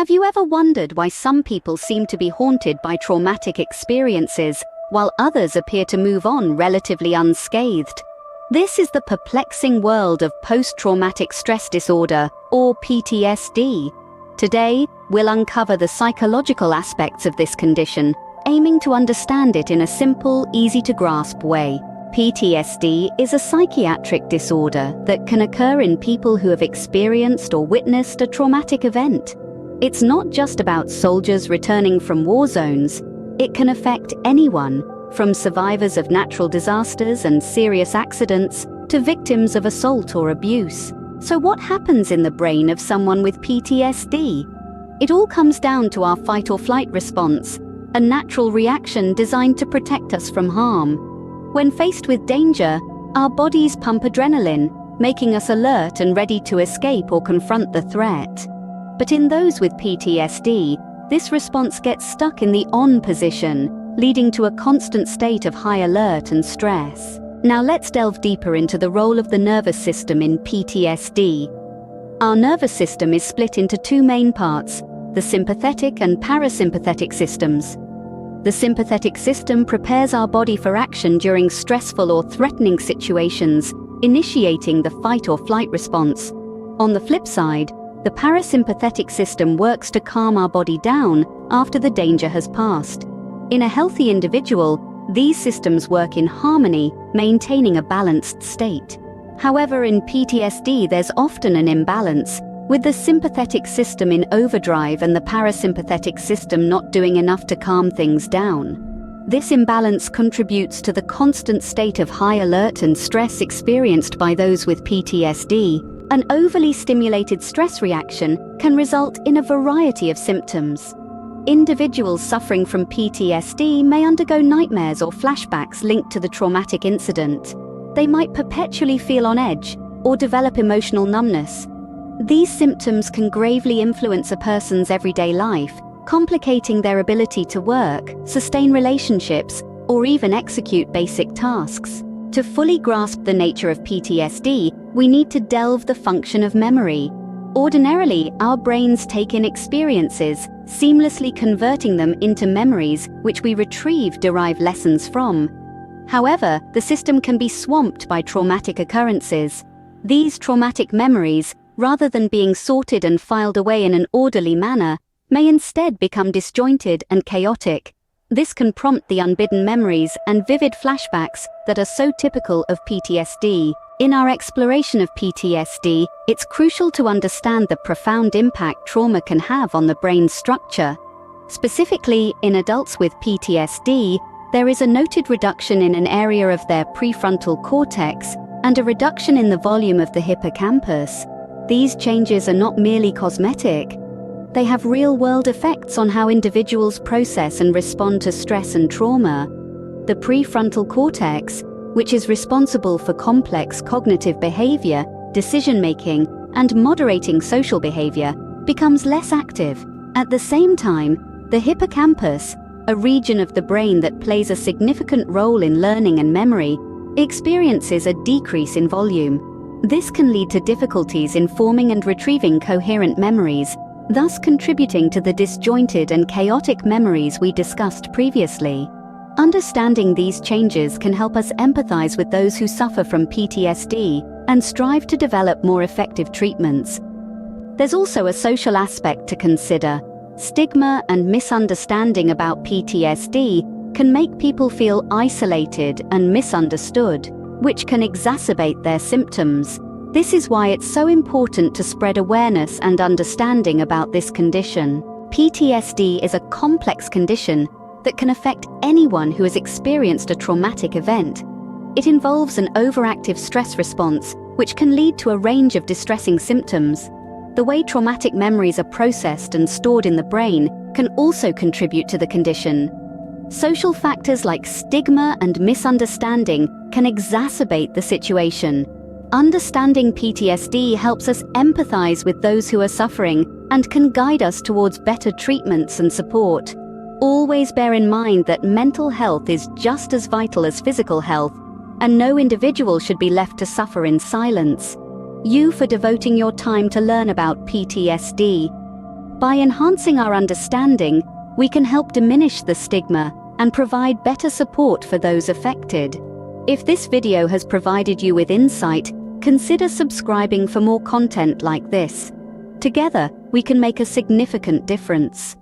Have you ever wondered why some people seem to be haunted by traumatic experiences, while others appear to move on relatively unscathed? This is the perplexing world of post-traumatic stress disorder, or PTSD. Today, we'll uncover the psychological aspects of this condition, aiming to understand it in a simple, easy-to-grasp way. PTSD is a psychiatric disorder that can occur in people who have experienced or witnessed a traumatic event. It's not just about soldiers returning from war zones. It can affect anyone, from survivors of natural disasters and serious accidents to victims of assault or abuse. So what happens in the brain of someone with PTSD? It all comes down to our fight or flight response, a natural reaction designed to protect us from harm. When faced with danger, our bodies pump adrenaline, making us alert and ready to escape or confront the threat. But in those with PTSD, this response gets stuck in the on position, leading to a constant state of high alert and stress. Now let's delve deeper into the role of the nervous system in PTSD. Our nervous system is split into two main parts, the sympathetic and parasympathetic systems. The sympathetic system prepares our body for action during stressful or threatening situations, initiating the fight or flight response. On the flip side, the parasympathetic system works to calm our body down after the danger has passed. In a healthy individual, these systems work in harmony, maintaining a balanced state. However, in PTSD, there's often an imbalance, with the sympathetic system in overdrive and the parasympathetic system not doing enough to calm things down. This imbalance contributes to the constant state of high alert and stress experienced by those with PTSD. An overly stimulated stress reaction can result in a variety of symptoms. Individuals suffering from PTSD may undergo nightmares or flashbacks linked to the traumatic incident. They might perpetually feel on edge or develop emotional numbness. These symptoms can gravely influence a person's everyday life, complicating their ability to work, sustain relationships, or even execute basic tasks. To fully grasp the nature of PTSD, we need to delve the function of memory. Ordinarily, our brains take in experiences, seamlessly converting them into memories which we derive lessons from. However, the system can be swamped by traumatic occurrences. These traumatic memories, rather than being sorted and filed away in an orderly manner, may instead become disjointed and chaotic. This can prompt the unbidden memories and vivid flashbacks that are so typical of PTSD. In our exploration of PTSD, it's crucial to understand the profound impact trauma can have on the brain's structure. Specifically, in adults with PTSD, there is a noted reduction in an area of their prefrontal cortex and a reduction in the volume of the hippocampus. These changes are not merely cosmetic. They have real-world effects on how individuals process and respond to stress and trauma. The prefrontal cortex, which is responsible for complex cognitive behavior, decision-making, and moderating social behavior, becomes less active. At the same time, the hippocampus, a region of the brain that plays a significant role in learning and memory, experiences a decrease in volume. This can lead to difficulties in forming and retrieving coherent memories, thus contributing to the disjointed and chaotic memories we discussed previously. Understanding these changes can help us empathize with those who suffer from PTSD and strive to develop more effective treatments. There's also a social aspect to consider. Stigma and misunderstanding about PTSD can make people feel isolated and misunderstood, which can exacerbate their symptoms. This is why it's so important to spread awareness and understanding about this condition. PTSD is a complex condition that can affect anyone who has experienced a traumatic event. It involves an overactive stress response, which can lead to a range of distressing symptoms. The way traumatic memories are processed and stored in the brain can also contribute to the condition. Social factors like stigma and misunderstanding can exacerbate the situation. Understanding PTSD helps us empathize with those who are suffering and can guide us towards better treatments and support. Always bear in mind that mental health is just as vital as physical health, and no individual should be left to suffer in silence. You for devoting your time to learn about PTSD. By enhancing our understanding, we can help diminish the stigma and provide better support for those affected. If this video has provided you with insight, consider subscribing for more content like this. Together, we can make a significant difference.